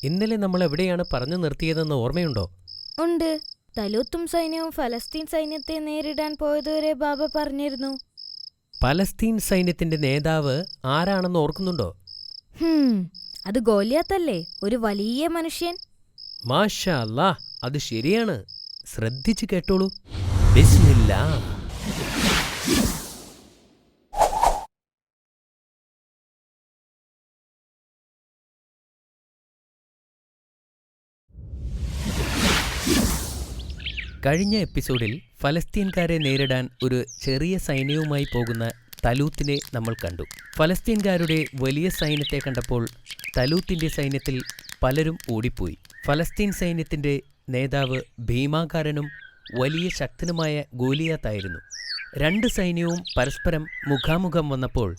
ഇന്നലെ നമ്മൾ എവിടെയാണ് പറഞ്ഞു നിർത്തിയതെന്ന് ഓർമ്മയുണ്ടോ? ഉണ്ട്. തലൂത്തും സൈന്യവും ഫലസ്തീൻ സൈന്യത്തെ നേരിടാൻ പോയതുവരെ ബാബ പറഞ്ഞിരുന്നു. പലസ്തീൻ സൈന്യത്തിന്റെ നേതാവ് ആരാണെന്ന് ഓർക്കുന്നുണ്ടോ? അത് ഗോലിയാത്തല്ലേ, ഒരു വലിയ മനുഷ്യൻ. മാഷാ അല്ലാ, അത് ശരിയാണ്. ശ്രദ്ധിച്ചു കേട്ടോളൂ. ബിസ്മില്ലാ. കഴിഞ്ഞ എപ്പിസോഡിൽ ഫലസ്തീൻകാരെ നേരിടാൻ ഒരു ചെറിയ സൈന്യവുമായി പോകുന്ന തലൂത്തിനെ നമ്മൾ കണ്ടു. ഫലസ്തീൻകാരുടെ വലിയ സൈന്യത്തെ കണ്ടപ്പോൾ തലൂത്തിന്റെ സൈന്യത്തിൽ പലരും ഓടിപ്പോയി. ഫലസ്തീൻ സൈന്യത്തിന്റെ നേതാവ് ഭീമാകാരനും വലിയ ശക്തനുമായ ഗോലിയാത്തായിരുന്നു. രണ്ട് സൈന്യവും പരസ്പരം മുഖാമുഖം വന്നപ്പോൾ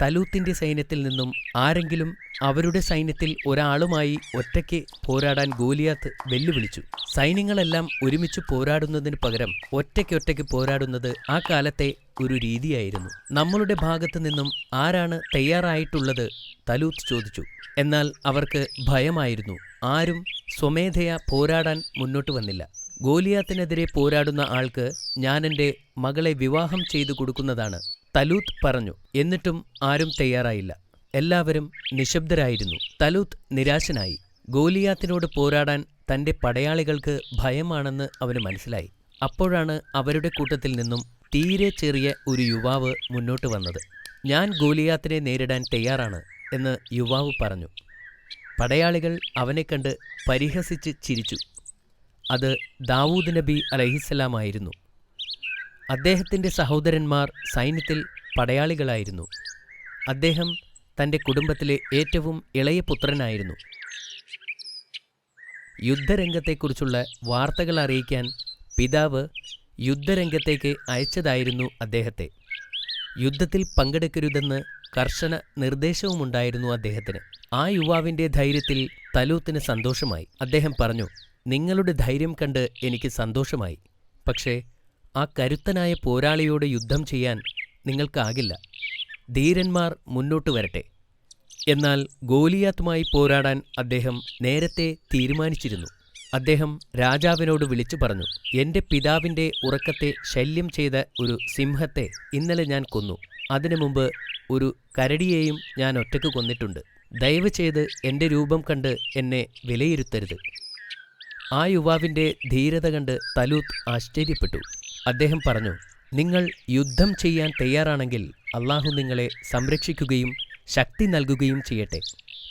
തലൂത്തിന്റെ സൈന്യത്തിൽ നിന്നും ആരെങ്കിലും അവരുടെ സൈന്യത്തിൽ ഒരാളുമായി ഒറ്റയ്ക്ക് പോരാടാൻ ഗോലിയാത്ത് വെല്ലുവിളിച്ചു. സൈന്യങ്ങളെല്ലാം ഒരുമിച്ച് പോരാടുന്നതിന് പകരം ഒറ്റയ്ക്കൊറ്റയ്ക്ക് പോരാടുന്നത് ആ കാലത്തെ ഒരു രീതിയായിരുന്നു. നമ്മളുടെ ഭാഗത്തു നിന്നും ആരാണ് തയ്യാറായിട്ടുള്ളത്? തലൂത്ത് ചോദിച്ചു. എന്നാൽ അവർക്ക് ഭയമായിരുന്നു. ആരും സ്വമേധയാ പോരാടാൻ മുന്നോട്ട് വന്നില്ല. ഗോലിയാത്തിനെതിരെ പോരാടുന്ന ആൾക്ക് ഞാൻ എൻ്റെ മകളെ വിവാഹം ചെയ്തു കൊടുക്കുന്നതാണ്, തലൂത്ത് പറഞ്ഞു. എന്നിട്ടും ആരും തയ്യാറായില്ല. എല്ലാവരും നിശബ്ദരായിരുന്നു. തലൂത്ത് നിരാശനായി. ഗോലിയാത്തിനോട് പോരാടാൻ തൻ്റെ പടയാളികൾക്ക് ഭയമാണെന്ന് അവന് മനസ്സിലായി. അപ്പോഴാണ് അവരുടെ കൂട്ടത്തിൽ നിന്നും തീരെ ചെറിയ ഒരു യുവാവ് മുന്നോട്ട് വന്നത്. ഞാൻ ഗോലിയാത്തിനെ നേരിടാൻ തയ്യാറാണ് എന്ന് യുവാവ് പറഞ്ഞു. പടയാളികൾ അവനെ കണ്ട് പരിഹസിച്ച് ചിരിച്ചു. അത് ദാവൂദ് നബി അലൈഹിസ്സലാമായിരുന്നു. അദ്ദേഹത്തിൻ്റെ സഹോദരന്മാർ സൈന്യത്തിൽ പടയാളികളായിരുന്നു. അദ്ദേഹം തൻ്റെ കുടുംബത്തിലെ ഏറ്റവും ഇളയ പുത്രനായിരുന്നു. യുദ്ധരംഗത്തെക്കുറിച്ചുള്ള വാർത്തകൾ അറിയിക്കാൻ പിതാവ് യുദ്ധരംഗത്തേക്ക് അയച്ചതായിരുന്നു അദ്ദേഹത്തെ. യുദ്ധത്തിൽ പങ്കെടുക്കരുതെന്ന് കർശന നിർദ്ദേശവുമുണ്ടായിരുന്നു അദ്ദേഹത്തിന്. ആ യുവാവിൻ്റെ ധൈര്യത്തിൽ തലൂത്തിന് സന്തോഷമായി. അദ്ദേഹം പറഞ്ഞു, നിങ്ങളുടെ ധൈര്യം കണ്ട് എനിക്ക് സന്തോഷമായി. പക്ഷേ ആ കരുത്തനായ പോരാളിയോട് യുദ്ധം ചെയ്യാൻ നിങ്ങൾക്കാകില്ല. ധീരന്മാർ മുന്നോട്ട് വരട്ടെ. എന്നാൽ ഗോലിയാത്തുമായി പോരാടാൻ അദ്ദേഹം നേരത്തെ തീരുമാനിച്ചിരുന്നു. അദ്ദേഹം രാജാവിനോട് വിളിച്ചു പറഞ്ഞു, എൻ്റെ പിതാവിൻ്റെ ഉറക്കത്തെ ശല്യം ചെയ്ത ഒരു സിംഹത്തെ ഇന്നലെ ഞാൻ കൊന്നു. അതിനു മുമ്പ് ഒരു കരടിയെയും ഞാൻ ഒറ്റയ്ക്ക് കൊന്നിട്ടുണ്ട്. ദയവ് ചെയ്ത് എൻ്റെ രൂപം കണ്ട് എന്നെ വിലയിരുത്തരുത്. ആ യുവാവിൻ്റെ ധീരത കണ്ട് തലൂത്ത് ആശ്ചര്യപ്പെട്ടു. അദ്ദേഹം പറഞ്ഞു, നിങ്ങൾ യുദ്ധം ചെയ്യാൻ തയ്യാറാണെങ്കിൽ അള്ളാഹു നിങ്ങളെ സംരക്ഷിക്കുകയും ശക്തി നൽകുകയും ചെയ്യട്ടെ.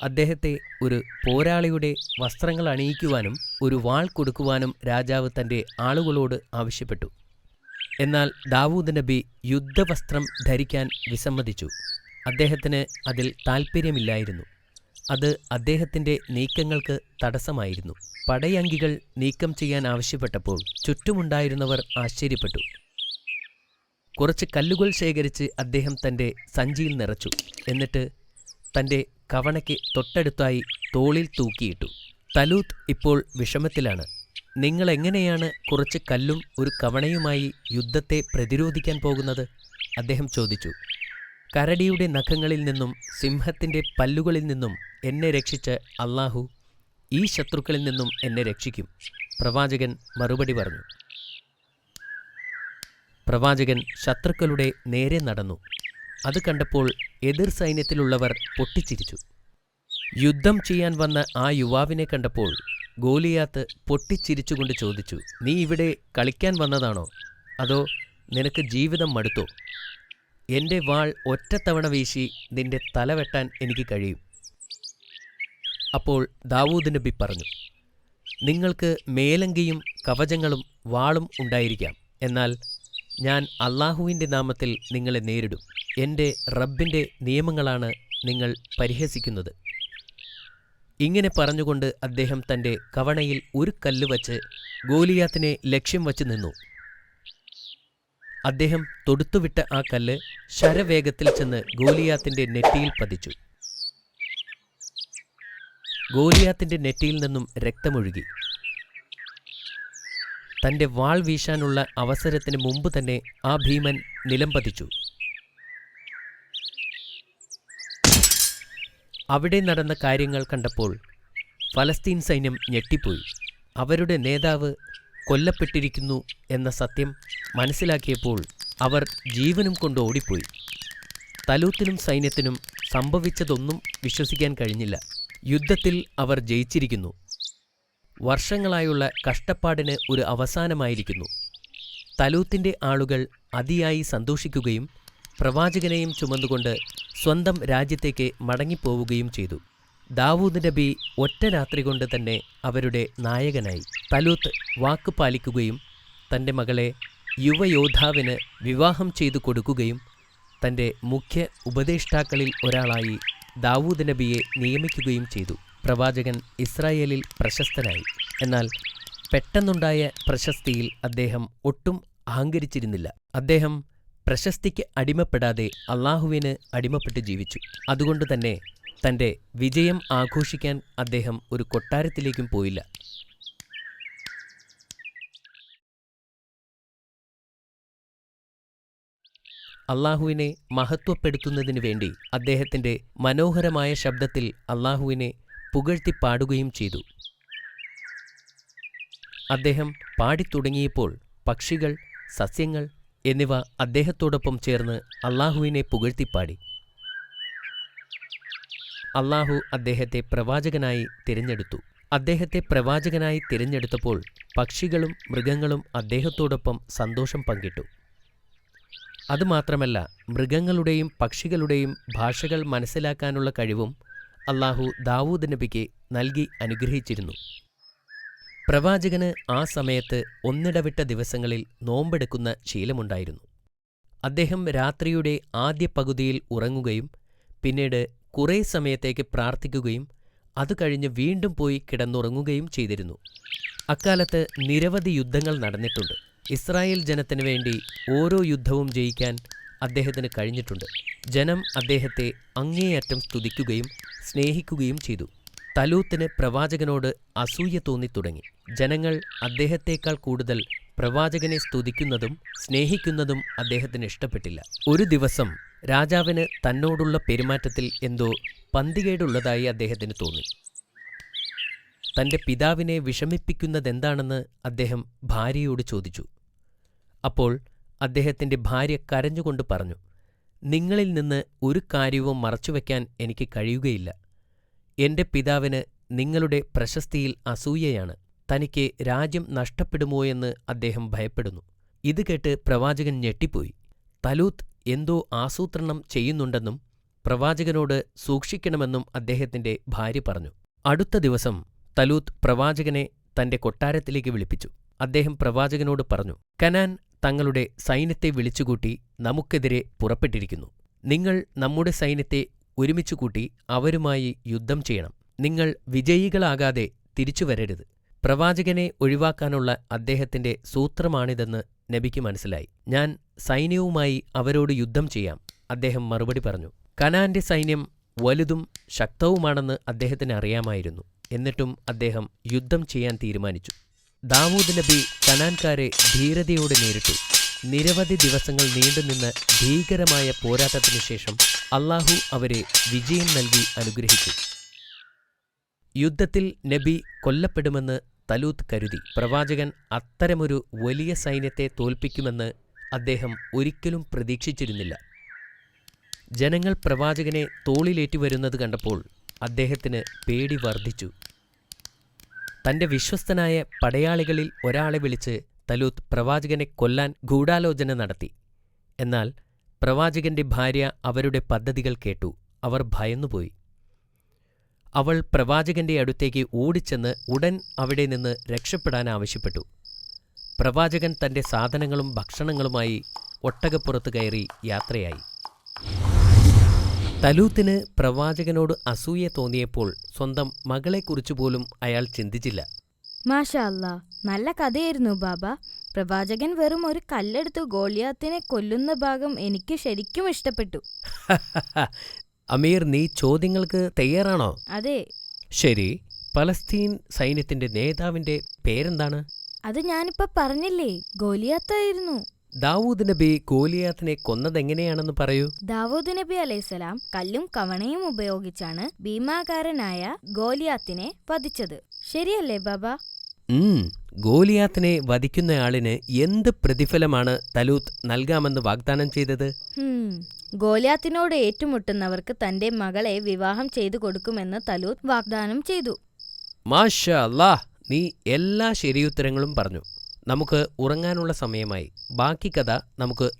അദ്ദേഹത്തെ ഒരു പോരാളിയുടെ വസ്ത്രങ്ങൾ അണിയിക്കുവാനും ഒരു വാൾ കൊടുക്കുവാനും രാജാവ് തൻ്റെ ആളുകളോട് ആവശ്യപ്പെട്ടു. എന്നാൽ ദാവൂദ് നബി യുദ്ധവസ്ത്രം ധരിക്കാൻ വിസമ്മതിച്ചു. അദ്ദേഹത്തിന് അതിൽ താൽപ്പര്യമില്ലായിരുന്നു. അത് അദ്ദേഹത്തിൻ്റെ നീക്കങ്ങൾക്ക് തടസ്സമായിരുന്നു. പടയങ്കികൾ നീക്കം ചെയ്യാൻ ആവശ്യപ്പെട്ടപ്പോൾ ചുറ്റുമുണ്ടായിരുന്നവർ ആശ്ചര്യപ്പെട്ടു. കുറച്ച് കല്ലുകൾ ശേഖരിച്ച് അദ്ദേഹം തൻ്റെ സഞ്ചിയിൽ നിറച്ചു. എന്നിട്ട് തൻ്റെ കവണയ്ക്ക് തൊട്ടടുത്തായി തോളിൽ തൂക്കിയിട്ടു. തലൂത്ത് ഇപ്പോൾ വിഷമത്തിലാണ്. നിങ്ങളെങ്ങനെയാണ് കുറച്ച് കല്ലും ഒരു കവണയുമായി യുദ്ധത്തെ പ്രതിരോധിക്കാൻ പോകുന്നത്? അദ്ദേഹം ചോദിച്ചു. കരടിയുടെ നഖങ്ങളിൽ നിന്നും സിംഹത്തിൻ്റെ പല്ലുകളിൽ നിന്നും എന്നെ രക്ഷിച്ച അള്ളാഹു ഈ ശത്രുക്കളിൽ നിന്നും എന്നെ രക്ഷിക്കും, പ്രവാചകൻ മറുപടി പറഞ്ഞു. പ്രവാചകൻ ശത്രുക്കളുടെ നേരെ നടന്നു. അത് കണ്ടപ്പോൾ എതിർ സൈന്യത്തിലുള്ളവർ പൊട്ടിച്ചിരിച്ചു. യുദ്ധം ചെയ്യാൻ വന്ന ആ യുവാവിനെ കണ്ടപ്പോൾ ഗോലിയാത്ത് പൊട്ടിച്ചിരിച്ചുകൊണ്ട് ചോദിച്ചു, നീ ഇവിടെ കളിക്കാൻ വന്നതാണോ? അതോ നിനക്ക് ജീവിതം മടുത്തോ? എൻ്റെ വാൾ ഒറ്റത്തവണ വീശി നിന്റെ തല വെട്ടാൻ എനിക്ക് കഴിയും. അപ്പോൾ ദാവൂദ് നബി പറഞ്ഞു, നിങ്ങൾക്ക് മേലങ്കിയും കവചങ്ങളും വാളും ഉണ്ടായിരിക്കാം. എന്നാൽ ഞാൻ അള്ളാഹുവിൻ്റെ നാമത്തിൽ നിങ്ങളെ നേരിടും. എൻ്റെ റബ്ബിൻ്റെ നിയമങ്ങളാണ് നിങ്ങൾ പരിഹസിക്കുന്നത്. ഇങ്ങനെ പറഞ്ഞുകൊണ്ട് അദ്ദേഹം തൻ്റെ കവണയിൽ ഒരു കല്ല് വച്ച് ഗോലിയാത്തിനെ ലക്ഷ്യം വച്ച് നിന്നു. അദ്ദേഹം തൊടുത്തുവിട്ട ആ കല്ല് ശരവേഗത്തിൽ ചെന്ന് ഗോലിയാത്തിൻ്റെ നെറ്റിയിൽ പതിച്ചു. ഗോലിയാത്തിൻ്റെ നെറ്റിയിൽ നിന്നും രക്തമൊഴുകി. തൻ്റെ വാൾ വീശാനുള്ള അവസരത്തിന് മുമ്പ് തന്നെ ആ ഭീമൻ നിലംപതിച്ചു. അവിടെ നടന്ന കാര്യങ്ങൾ കണ്ടപ്പോൾ ഫലസ്തീൻ സൈന്യം ഞെട്ടിപ്പോയി. അവരുടെ നേതാവ് കൊല്ലപ്പെട്ടിരിക്കുന്നു എന്ന സത്യം മനസ്സിലാക്കിയപ്പോൾ അവർ ജീവനും കൊണ്ട് ഓടിപ്പോയി. തലൂത്തിനും സൈന്യത്തിനും സംഭവിച്ചതൊന്നും വിശ്വസിക്കാൻ കഴിഞ്ഞില്ല. യുദ്ധത്തിൽ അവർ ജയിച്ചിരിക്കുന്നു. വർഷങ്ങളായുള്ള കഷ്ടപ്പാടിന് ഒരു അവസാനമായിരിക്കുന്നു. തലൂത്തിന്റെ ആളുകൾ അതിയായി സന്തോഷിക്കുകയും പ്രവാചകനെയും ചുമന്നുകൊണ്ട് സ്വന്തം രാജ്യത്തേക്ക് മടങ്ങിപ്പോവുകയും ചെയ്തു. ദാവൂദ് നബി ഒറ്റ രാത്രി കൊണ്ട് തന്നെ അവരുടെ നായകനായി. തലൂത്ത് വാക്ക് പാലിക്കുകയും തൻ്റെ മകളെ യുവയോദ്ധാവിന് വിവാഹം ചെയ്തു കൊടുക്കുകയും തൻ്റെ മുഖ്യ ഉപദേഷ്ടാക്കളിൽ ഒരാളായി ദാവൂദ് നബിയെ നിയമിക്കുകയും ചെയ്തു. പ്രവാചകൻ ഇസ്രായേലിൽ പ്രശസ്തനായി. എന്നാൽ പെട്ടെന്നുണ്ടായ പ്രശസ്തിയിൽ അദ്ദേഹം ഒട്ടും അഹങ്കരിച്ചിരുന്നില്ല. അദ്ദേഹം പ്രശസ്തിക്ക് അടിമപ്പെടാതെ അള്ളാഹുവിന് അടിമപ്പെട്ട് ജീവിച്ചു. അതുകൊണ്ടുതന്നെ തൻ്റെ വിജയം ആഘോഷിക്കാൻ അദ്ദേഹം ഒരു കൊട്ടാരത്തിലേക്കും പോയില്ല. അള്ളാഹുവിനെ മഹത്വപ്പെടുത്തുന്നതിനു വേണ്ടി അദ്ദേഹത്തിൻ്റെ മനോഹരമായ ശബ്ദത്തിൽ അള്ളാഹുവിനെ പുകഴ്ത്തിപ്പാടുകയും ചെയ്തു. അദ്ദേഹം പാടിത്തുടങ്ങിയപ്പോൾ പക്ഷികൾ, സസ്യങ്ങൾ എന്നിവ അദ്ദേഹത്തോടൊപ്പം ചേർന്ന് അള്ളാഹുവിനെ പുകഴ്ത്തിപ്പാടി. അള്ളാഹു അദ്ദേഹത്തെ പ്രവാചകനായി തിരഞ്ഞെടുത്തു. അദ്ദേഹത്തെ പ്രവാചകനായി തിരഞ്ഞെടുത്തപ്പോൾ പക്ഷികളും മൃഗങ്ങളും അദ്ദേഹത്തോടൊപ്പം സന്തോഷം പങ്കിട്ടു. അതുമാത്രമല്ല, മൃഗങ്ങളുടെയും പക്ഷികളുടെയും ഭാഷകൾ മനസ്സിലാക്കാനുള്ള കഴിവും അള്ളാഹു ദാവൂദ് നബിക്ക് നൽകി അനുഗ്രഹിച്ചിരുന്നു. പ്രവാചകന് ആ സമയത്ത് ഒന്നിടവിട്ട ദിവസങ്ങളിൽ നോമ്പെടുക്കുന്ന ശീലമുണ്ടായിരുന്നു. അദ്ദേഹം രാത്രിയുടെ ആദ്യ പകുതിയിൽ ഉറങ്ങുകയും പിന്നീട് കുറേ സമയത്തേക്ക് പ്രാർത്ഥിക്കുകയും അത് കഴിഞ്ഞ് വീണ്ടും പോയി കിടന്നുറങ്ങുകയും ചെയ്തിരുന്നു. അക്കാലത്ത് നിരവധി യുദ്ധങ്ങൾ നടന്നിട്ടുണ്ട്. ഇസ്രായേൽ ജനത്തിനു വേണ്ടി ഓരോ യുദ്ധവും ജയിക്കാൻ അദ്ദേഹത്തിന് കഴിഞ്ഞിട്ടുണ്ട്. ജനം അദ്ദേഹത്തെ അങ്ങേയറ്റം സ്തുതിക്കുകയും സ്നേഹിക്കുകയും ചെയ്തു. തലൂത്തിന് പ്രവാചകനോട് അസൂയ തോന്നിത്തുടങ്ങി. ജനങ്ങൾ അദ്ദേഹത്തേക്കാൾ കൂടുതൽ പ്രവാചകനെ സ്തുതിക്കുന്നതും സ്നേഹിക്കുന്നതും അദ്ദേഹത്തിന് ഇഷ്ടപ്പെട്ടില്ല. ഒരു ദിവസം രാജാവിന് തന്നോടുള്ള പെരുമാറ്റത്തിൽ എന്തോ പന്തികേടുള്ളതായി അദ്ദേഹത്തിന് തോന്നി. തൻ്റെ പിതാവിനെ വിഷമിപ്പിക്കുന്നതെന്താണെന്ന് അദ്ദേഹം ഭാര്യയോട് ചോദിച്ചു. അപ്പോൾ അദ്ദേഹത്തിൻ്റെ ഭാര്യ കരഞ്ഞുകൊണ്ട് പറഞ്ഞു, നിങ്ങളിൽ നിന്ന് ഒരു കാര്യവും മറച്ചുവെക്കാൻ എനിക്ക് കഴിയുകയില്ല. എൻ്റെ പിതാവിന് നിങ്ങളുടെ പ്രശസ്തിയിൽ അസൂയയാണ്. തനിക്ക് രാജ്യം നഷ്ടപ്പെടുമോയെന്ന് അദ്ദേഹം ഭയപ്പെടുന്നു. ഇത് കേട്ട് പ്രവാചകൻ ഞെട്ടിപ്പോയി. തലൂത്ത് എന്തോ ആസൂത്രണം ചെയ്യുന്നുണ്ടെന്നും പ്രവാചകനോട് സൂക്ഷിക്കണമെന്നും അദ്ദേഹത്തിൻ്റെ ഭാര്യ പറഞ്ഞു. അടുത്ത ദിവസം തലൂത്ത് പ്രവാചകനെ തൻ്റെ കൊട്ടാരത്തിലേക്ക് വിളിപ്പിച്ചു. അദ്ദേഹം പ്രവാചകനോട് പറഞ്ഞു, കനാൻ തങ്ങളുടെ സൈന്യത്തെ വിളിച്ചുകൂട്ടി നമുക്കെതിരെ പുറപ്പെട്ടിരിക്കുന്നു. നിങ്ങൾ നമ്മുടെ സൈന്യത്തെ ഒരുമിച്ചുകൂട്ടി അവരുമായി യുദ്ധം ചെയ്യണം. നിങ്ങൾ വിജയികളാകാതെ തിരിച്ചു വരരുത്. പ്രവാചകനെ ഒഴിവാക്കാനുള്ള അദ്ദേഹത്തിൻ്റെ സൂത്രമാണിതെന്ന് നബിക്ക് മനസ്സിലായി. ഞാൻ സൈന്യവുമായി അവരോട് യുദ്ധം ചെയ്യാം, അദ്ദേഹം മറുപടി പറഞ്ഞു. കനാന്റെ സൈന്യം വലുതും ശക്തവുമാണെന്ന് അദ്ദേഹത്തിന് അറിയാമായിരുന്നു. എന്നിട്ടും അദ്ദേഹം യുദ്ധം ചെയ്യാൻ തീരുമാനിച്ചു. ദാവൂദ് നബി കനാൻകാരെ ധീരതയോടെ നേരിട്ടു. നിരവധി ദിവസങ്ങൾ നീണ്ടുനിന്ന ഭീകരമായ പോരാട്ടത്തിനു ശേഷം അള്ളാഹു അവരെ വിജയം നൽകി അനുഗ്രഹിച്ചു. യുദ്ധത്തിൽ നബി കൊല്ലപ്പെടുമെന്ന് തലൂത്ത് കരുതി. പ്രവാചകൻ അത്തരമൊരു വലിയ സൈന്യത്തെ തോൽപ്പിക്കുമെന്ന് അദ്ദേഹം ഒരിക്കലും പ്രതീക്ഷിച്ചിരുന്നില്ല. ജനങ്ങൾ പ്രവാചകനെ തോളിലേറ്റുവരുന്നത് കണ്ടപ്പോൾ അദ്ദേഹത്തിന് പേടി വർദ്ധിച്ചു. തൻ്റെ വിശ്വസ്തനായ പടയാളികളിൽ ഒരാളെ വിളിച്ച് തലൂത്ത് പ്രവാചകനെ കൊല്ലാൻ ഗൂഢാലോചന നടത്തി. എന്നാൽ പ്രവാചകന്റെ ഭാര്യ അവരുടെ പദ്ധതികൾ കേട്ടു. അവർ ഭയന്നുപോയി. അവൾ പ്രവാചകന്റെ അടുത്തേക്ക് ഓടിച്ചെന്ന് ഉടൻ അവിടെ നിന്ന് രക്ഷപ്പെടാൻ ആവശ്യപ്പെട്ടു. പ്രവാചകൻ തൻ്റെ സാധനങ്ങളും ഭക്ഷണങ്ങളുമായി ഒട്ടകപ്പുറത്ത് കയറി യാത്രയായി. തലൂത്തിന് പ്രവാചകനോട് അസൂയ തോന്നിയപ്പോൾ സ്വന്തം മകളെക്കുറിച്ചുപോലും അയാൾ ചിന്തിച്ചില്ല. മാഷാ അല്ലാ, നല്ല കഥയായിരുന്നു ബാബ. പ്രവാചകൻ വെറും ഒരു കല്ലെടുത്ത് ഗോലിയാത്തിനെ കൊല്ലുന്ന ഭാഗം എനിക്ക് ശരിക്കും ഇഷ്ടപ്പെട്ടു. അമീർ, നീ ചോദ്യങ്ങൾക്ക് തയ്യാറാണോ? അതെ. ശരി, പലസ്തീൻ സൈന്യത്തിന്റെ നേതാവിന്റെ പേരെന്താണ്? അത് ഞാനിപ്പോ പറഞ്ഞില്ലേ, ഗോലിയാത്തായിരുന്നു. ദാവൂദ് നബി ഗോലിയാത്തിനെ കൊന്നതെങ്ങനെയാണെന്ന് പറയൂ. ദാവൂദ് നബി അലൈഹിസ്സലാം കല്ലും കവണയും ഉപയോഗിച്ചാണ് ഭീമാകാരനായ ഗോലിയാത്തിനെ വധിച്ചത്. ശരിയല്ലേ ബാബ? ഗോലിയാത്തിനെ വധിക്കുന്നയാളിന് എന്ത് പ്രതിഫലമാണ് തലൂത്ത് നൽകാമെന്ന് വാഗ്ദാനം ചെയ്തത്? ഗോലിയാത്തിനോട് ഏറ്റുമുട്ടുന്നവർക്ക് തന്റെ മകളെ വിവാഹം ചെയ്തു കൊടുക്കുമെന്ന് തലൂത്ത് വാഗ്ദാനം ചെയ്തു. മാഷാ അല്ലാഹ്, നീ എല്ലാ ശരിയുത്തരങ്ങളും പറഞ്ഞു. നമുക്ക് ഉറങ്ങാനുള്ള സമയമായി. ബാക്കി കഥ നമുക്ക്